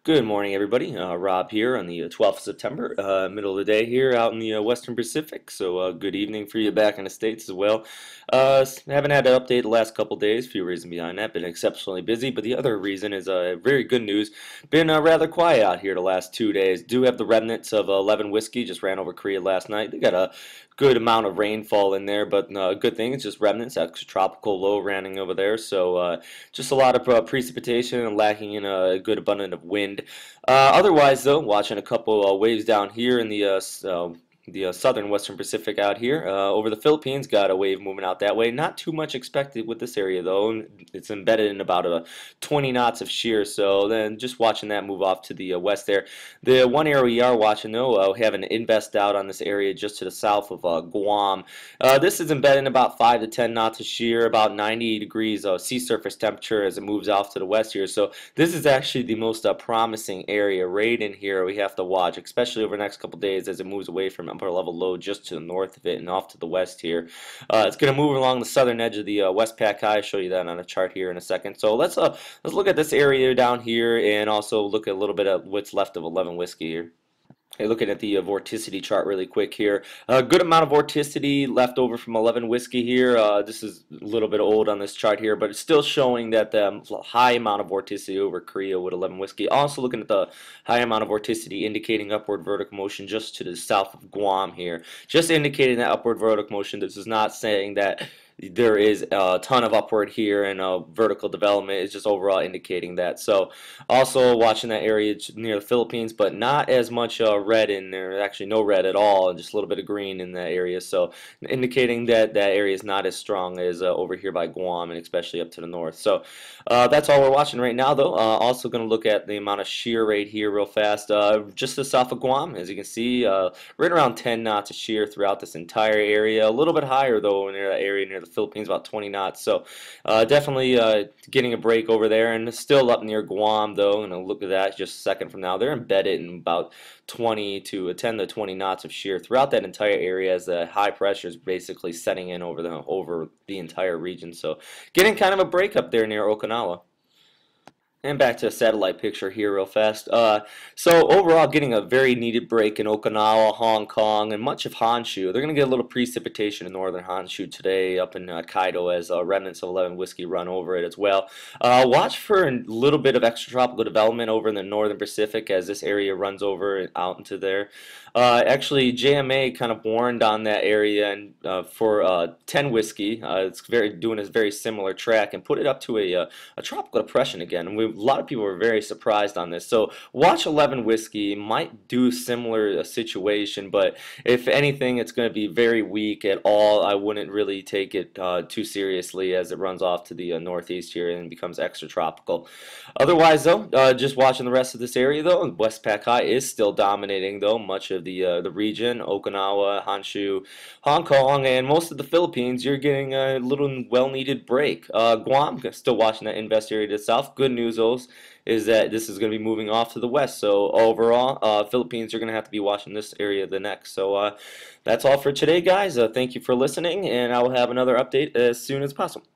Good morning, everybody. Rob here on the 12th of September, middle of the day here out in the Western Pacific. So good evening for you back in the States as well. Haven't had an update the last couple days. Few reasons behind that. Been exceptionally busy, but the other reason is very good news. Been rather quiet out here the last 2 days. Do have the remnants of 11 whiskey. Just ran over Korea last night. They got a good amount of rainfall in there, but good thing it's just remnants. Extratropical low running over there, so just a lot of precipitation and lacking in a good abundance of wind. Otherwise, though, watching a couple waves down here in the southern Western Pacific out here. Over the Philippines, got a wave moving out that way. Not too much expected with this area, though. It's embedded in about 20 knots of shear, so then just watching that move off to the west there. The one area we are watching, though, we have an invest out on this area just to the south of Guam. This is embedded in about 5 to 10 knots of shear, about 90 degrees sea surface temperature as it moves off to the west here. So this is actually the most promising area right in here we have to watch, especially over the next couple days as it moves away from upper level low just to the north of it and off to the west here. It's going to move along the southern edge of the Westpac High. I'll show you that on a chart here in a second. So let's look at this area down here and also look at a little bit of what's left of 11 whiskey here. Okay, looking at the vorticity chart really quick here. A good amount of vorticity left over from 11 whiskey here. This is a little bit old on this chart here, but it's still showing that the high amount of vorticity over Korea with 11 whiskey. Also looking at the high amount of vorticity indicating upward vertical motion just to the south of Guam here. Just indicating that upward vertical motion. This is not saying that there is a ton of upward here and vertical development. Is just overall indicating that. So also watching that area near the Philippines, but not as much red in there. Actually no red at all, just a little bit of green in that area. So indicating that that area is not as strong as over here by Guam and especially up to the north. So that's all we're watching right now, though. Also going to look at the amount of shear rate here real fast. Just to the south of Guam, as you can see, right around 10 knots of shear throughout this entire area. A little bit higher, though, near that area near the Philippines, about 20 knots. So definitely getting a break over there, and still up near Guam, though. And look at that just a second from now. They're embedded in about 10 to 20 knots of shear throughout that entire area as the high pressure is basically setting in over the entire region. So getting kind of a break up there near Okinawa. And back to a satellite picture here real fast. So overall getting a very needed break in Okinawa, Hong Kong, and much of Honshu. They're going to get a little precipitation in northern Honshu today up in Kaido as remnants of 11 whiskey run over it as well. Watch for a little bit of extratropical development over in the northern Pacific as this area runs over and out into there. Actually, JMA kind of warned on that area and for 10 whiskey. It's doing a very similar track and put it up to a tropical depression again. And a lot of people were very surprised on this. So watch 11 whiskey. Might do similar situation, but if anything, it's going to be very weak at all. I wouldn't really take it too seriously as it runs off to the northeast here and becomes extratropical. Otherwise, though, just watching the rest of this area, though, Westpac High is still dominating, though, much of the region, Okinawa, Honshu, Hong Kong, and most of the Philippines. You're getting a little well-needed break. Guam, still watching that invest area to the south. Good news, though, is that this is going to be moving off to the west. So overall, Philippines are going to have to be watching this area the next. So that's all for today, guys. Thank you for listening, and I will have another update as soon as possible.